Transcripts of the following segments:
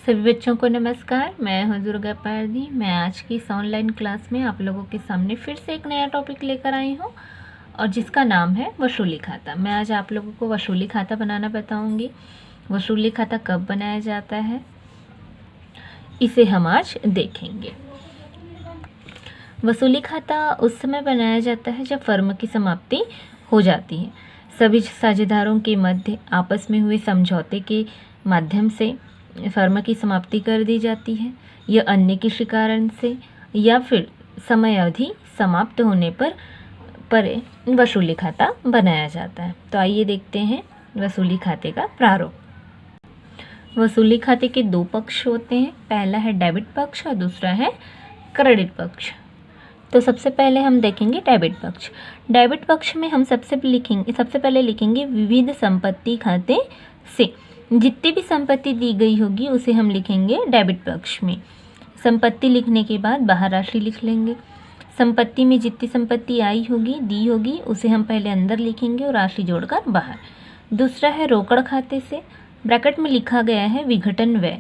सभी बच्चों को नमस्कार। मैं हूं दुर्गा पारदी। मैं आज की इस ऑनलाइन क्लास में आप लोगों के सामने फिर से एक नया टॉपिक लेकर आई हूं और जिसका नाम है वसूली खाता। मैं आज आप लोगों को वसूली खाता बनाना बताऊंगी। वसूली खाता कब बनाया जाता है इसे हम आज देखेंगे। वसूली खाता उस समय बनाया जाता है जब फर्म की समाप्ति हो जाती है। सभी साझेदारों के मध्य आपस में हुए समझौते के माध्यम से फर्म की समाप्ति कर दी जाती है। यह अन्य किसी कारण से या फिर समय अवधि समाप्त होने पर वसूली खाता बनाया जाता है। तो आइए देखते हैं वसूली खाते का प्रारूप। वसूली खाते के दो पक्ष होते हैं। पहला है डेबिट पक्ष और दूसरा है क्रेडिट पक्ष। तो सबसे पहले हम देखेंगे डेबिट पक्ष। डेबिट पक्ष में हम सबसे पहले लिखेंगे विविध संपत्ति खाते से। जितनी भी संपत्ति दी गई होगी उसे हम लिखेंगे डेबिट पक्ष में। संपत्ति लिखने के बाद बाहर राशि लिख लेंगे। संपत्ति में जितनी संपत्ति आई होगी दी होगी उसे हम पहले अंदर लिखेंगे और राशि जोड़कर बाहर। दूसरा है रोकड़ खाते से। ब्रैकेट में लिखा गया है विघटन व्यय।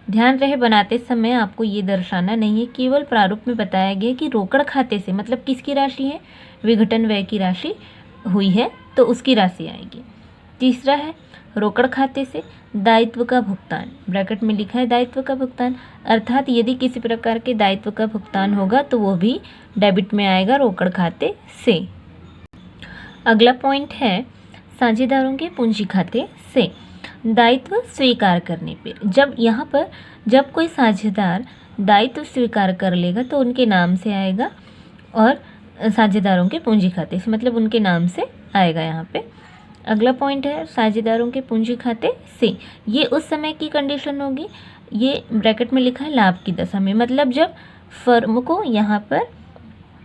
ध्यान रहे बनाते समय आपको ये दर्शाना नहीं है, केवल प्रारूप में बताया गया कि रोकड़ खाते से मतलब किसकी राशि है, विघटन व्यय की राशि हुई है तो उसकी राशि आएगी। तीसरा है रोकड़ खाते से दायित्व का भुगतान। ब्रैकेट में लिखा है दायित्व का भुगतान, अर्थात यदि किसी प्रकार के दायित्व का भुगतान होगा तो वो भी डेबिट में आएगा रोकड़ खाते से। अगला पॉइंट है साझेदारों के पूंजी खाते से। दायित्व स्वीकार करने पर जब कोई साझेदार दायित्व स्वीकार कर लेगा तो उनके नाम से आएगा और साझेदारों के पूंजी खाते से मतलब उनके नाम से आएगा यहाँ पे। अगला पॉइंट है साझेदारों के पूंजी खाते से। ये उस समय की कंडीशन होगी, ये ब्रैकेट में लिखा है लाभ की दशा में, मतलब जब फर्म को यहाँ पर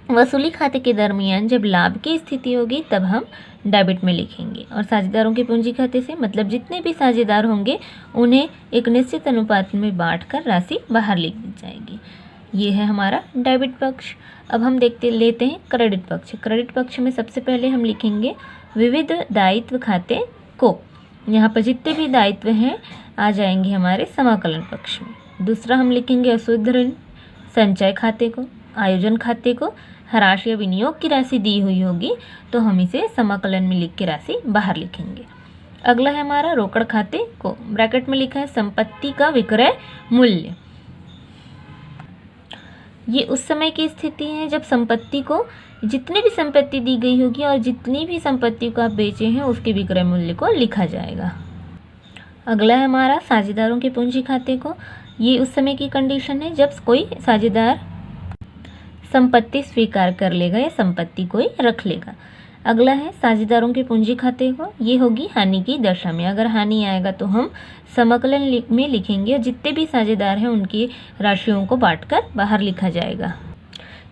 वसूली खाते के दरमियान जब लाभ की स्थिति होगी तब हम डेबिट में लिखेंगे। और साझेदारों के पूंजी खाते से मतलब जितने भी साझेदार होंगे उन्हें एक निश्चित अनुपात में बांटकर राशि बाहर लिख दी जाएगी। ये है हमारा डेबिट पक्ष। अब हम लेते हैं क्रेडिट पक्ष। क्रेडिट पक्ष में सबसे पहले हम लिखेंगे विविध दायित्व खाते को। यहाँ पर जितने भी दायित्व हैं आ जाएंगे हमारे समाकलन पक्ष में। दूसरा हम लिखेंगे अशुद्ध ऋण, संचय खाते को, आयोजन खाते को। हराश या विनियोग की राशि दी हुई होगी तो हम इसे समाकलन में लिख के राशि बाहर लिखेंगे। अगला है हमारा रोकड़ खाते को। ब्रैकेट में लिखा है संपत्ति का विक्रय मूल्य। ये उस समय की स्थिति है जब संपत्ति को जितनी भी संपत्ति दी गई होगी और जितनी भी संपत्ति को आप बेचे हैं उसके विक्रय मूल्य को लिखा जाएगा। अगला है हमारा साझेदारों के पूंजी खाते को। ये उस समय की कंडीशन है जब कोई साझेदार संपत्ति स्वीकार कर लेगा या संपत्ति कोई रख लेगा। अगला है साझेदारों के पूंजी खाते को। ये होगी हानि की दशा में। अगर हानि आएगा तो हम समाकलन में लिखेंगे और जितने भी साझेदार हैं उनकी राशियों को बांटकर बाहर लिखा जाएगा।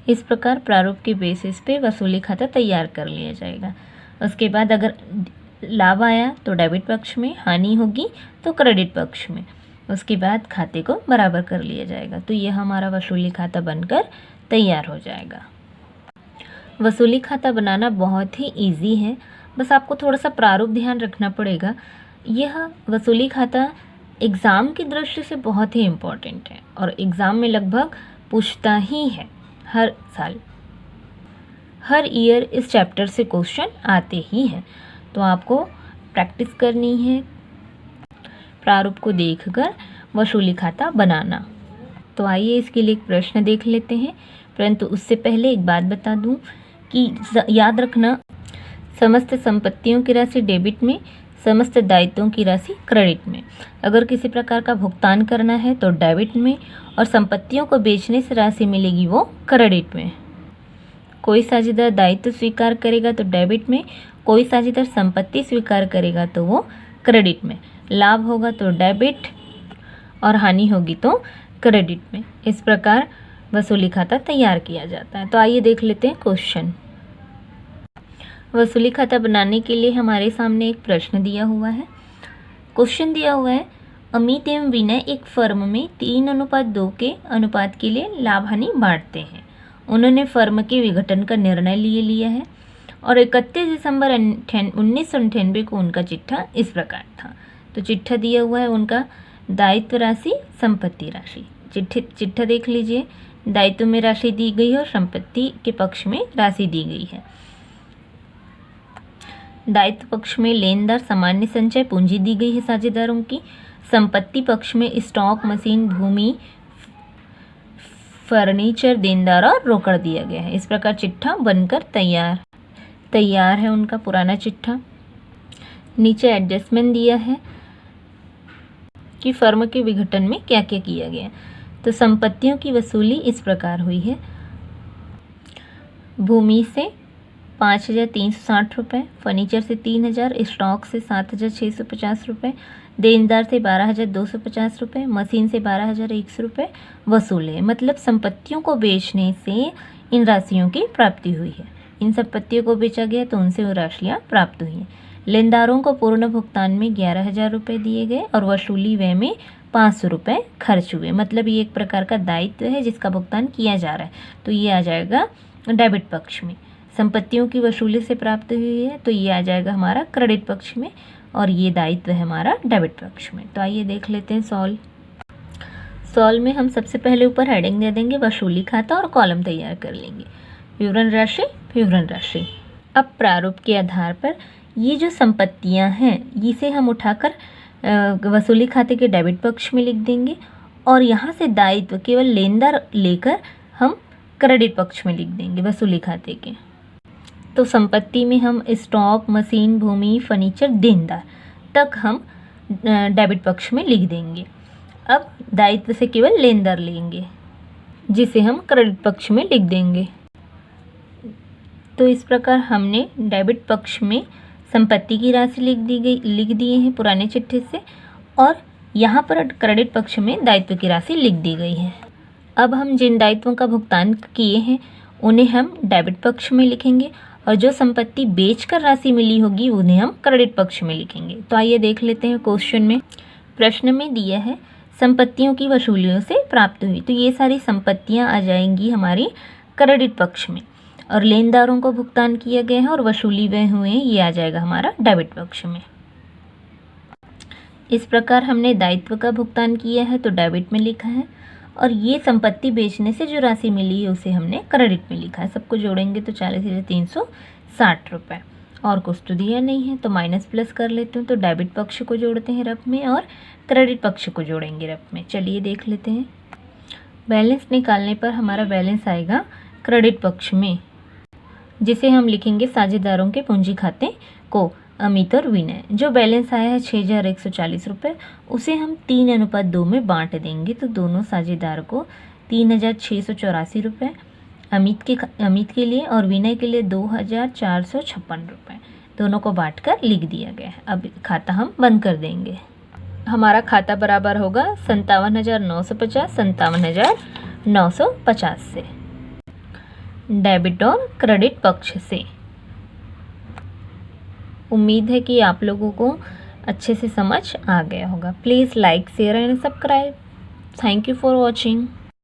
इस प्रकार प्रारूप के बेसिस पे वसूली खाता तैयार कर लिया जाएगा। उसके बाद अगर लाभ आया तो डेबिट पक्ष में, हानि होगी तो क्रेडिट पक्ष में। उसके बाद खाते को बराबर कर लिया जाएगा। तो ये हमारा वसूली खाता बनकर तैयार हो जाएगा। वसूली खाता बनाना बहुत ही इजी है, बस आपको थोड़ा सा प्रारूप ध्यान रखना पड़ेगा। यह वसूली खाता एग्ज़ाम की दृष्टि से बहुत ही इम्पोर्टेंट है और एग्ज़ाम में लगभग पूछता ही है हर साल, हर ईयर इस चैप्टर से क्वेश्चन आते ही हैं। तो आपको प्रैक्टिस करनी है प्रारूप को देखकर वसूली खाता बनाना। तो आइए इसके लिए एक प्रश्न देख लेते हैं, परंतु उससे पहले एक बात बता दूं कि याद रखना समस्त संपत्तियों की राशि डेबिट में, समस्त दायित्वों की राशि क्रेडिट में। अगर किसी प्रकार का भुगतान करना है तो डेबिट में और संपत्तियों को बेचने से राशि मिलेगी वो क्रेडिट में। कोई साझेदार दायित्व स्वीकार करेगा तो डेबिट में, कोई साझेदार संपत्ति स्वीकार करेगा तो वो क्रेडिट में। लाभ होगा तो डेबिट और हानि होगी तो क्रेडिट में। इस प्रकार वसूली खाता तैयार किया जाता है। तो आइए देख लेते हैं क्वेश्चन। वसूली खाता बनाने के लिए हमारे सामने एक प्रश्न दिया हुआ है। क्वेश्चन दिया हुआ है अमित एवं विनय एक फर्म में 3:2 के अनुपात के लिए लाभ हानि बांटते हैं। उन्होंने फर्म के विघटन का निर्णय लिया है और 31 दिसंबर 1998 को उनका चिट्ठा इस प्रकार था। तो चिट्ठा दिया हुआ है उनका दायित्व राशि, संपत्ति राशि। चिट्ठा देख लीजिए, दायित्व में राशि दी गई है और संपत्ति के पक्ष में राशि दी गई है। दायित्व पक्ष में लेनदार सामान्य संचय पूंजी दी गई है साझेदारों की। संपत्ति पक्ष में स्टॉक, मशीन, भूमि, फर्नीचर, देनदार और रोकड़ दिया गया है। इस प्रकार चिट्ठा बनकर तैयार है उनका पुराना चिट्ठा। नीचे एडजस्टमेंट दिया है कि फर्म के विघटन में क्या क्या किया गया। तो संपत्तियों की वसूली इस प्रकार हुई है। भूमि से 5,360 रुपये, फर्नीचर से 3,000, स्टॉक से 7,650 रुपये, देनदार से 12,250 रुपये, मशीन से 12,100 रुपये वसूले। मतलब संपत्तियों को बेचने से इन राशियों की प्राप्ति हुई है। इन संपत्तियों को बेचा गया तो उनसे वो राशियाँ प्राप्त हुई हैं। लेनदारों को पूर्ण भुगतान में 11,000 रुपये दिए गए और वसूली व्यय में 500 रुपये खर्च हुए। मतलब ये एक प्रकार का दायित्व है जिसका भुगतान किया जा रहा है, तो ये आ जाएगा डेबिट पक्ष में। संपत्तियों की वसूली से प्राप्त हुई है तो ये आ जाएगा हमारा क्रेडिट पक्ष में, और ये दायित्व है हमारा डेबिट पक्ष में। तो आइए देख लेते हैं सॉल्व में हम सबसे पहले ऊपर हेडिंग दे देंगे वसूली खाता और कॉलम तैयार कर लेंगे, विवरण राशि। अब प्रारूप के आधार पर ये जो संपत्तियां हैं इसे हम उठाकर वसूली खाते के डेबिट पक्ष में लिख देंगे, और यहाँ से दायित्व केवल लेनदार लेकर हम क्रेडिट पक्ष में लिख देंगे वसूली खाते के। तो संपत्ति में हम स्टॉक, मशीन, भूमि, फर्नीचर, देनदार तक हम डेबिट पक्ष में लिख देंगे। अब दायित्व से केवल लेनदार लेंगे जिसे हम क्रेडिट पक्ष में लिख देंगे। तो इस प्रकार हमने डेबिट पक्ष में संपत्ति की राशि लिख दिए हैं पुराने चिट्ठे से, और यहाँ पर क्रेडिट पक्ष में दायित्व की राशि लिख दी गई है। अब हम जिन दायित्वों का भुगतान किए हैं उन्हें हम डेबिट पक्ष में लिखेंगे, और जो संपत्ति बेचकर राशि मिली होगी उन्हें हम क्रेडिट पक्ष में लिखेंगे। तो आइए देख लेते हैं प्रश्न में दिया है संपत्तियों की वसूलियों से प्राप्त हुई, तो ये सारी संपत्तियां आ जाएंगी हमारी क्रेडिट पक्ष में, और लेनदारों को भुगतान किया गया है और वसूली व्यय हुए हैं ये आ जाएगा हमारा डेबिट पक्ष में। इस प्रकार हमने दायित्व का भुगतान किया है तो डेबिट में लिखा है, और ये संपत्ति बेचने से जो राशि मिली है उसे हमने क्रेडिट में लिखा है। सबको जोड़ेंगे तो 40,360 रुपये, और कुछ तो दिया नहीं है तो माइनस प्लस कर लेते हैं। तो डेबिट पक्ष को जोड़ते हैं रफ में और क्रेडिट पक्ष को जोड़ेंगे रफ में। चलिए देख लेते हैं। बैलेंस निकालने पर हमारा बैलेंस आएगा क्रेडिट पक्ष में, जिसे हम लिखेंगे साझेदारों के पूंजी खाते को अमित और विनय। जो बैलेंस आया है 6,140 रुपये, उसे हम 3:2 में बांट देंगे। तो दोनों साझेदार को 3,684 रुपये अमित के लिए और विनय के लिए 2,456 रुपये दोनों को बांटकर लिख दिया गया है। अब खाता हम बंद कर देंगे। हमारा खाता बराबर होगा 57,950 57,950 से, डेबिट और क्रेडिट पक्ष से। उम्मीद है कि आप लोगों को अच्छे से समझ आ गया होगा। Please like, share and subscribe. Thank you for watching.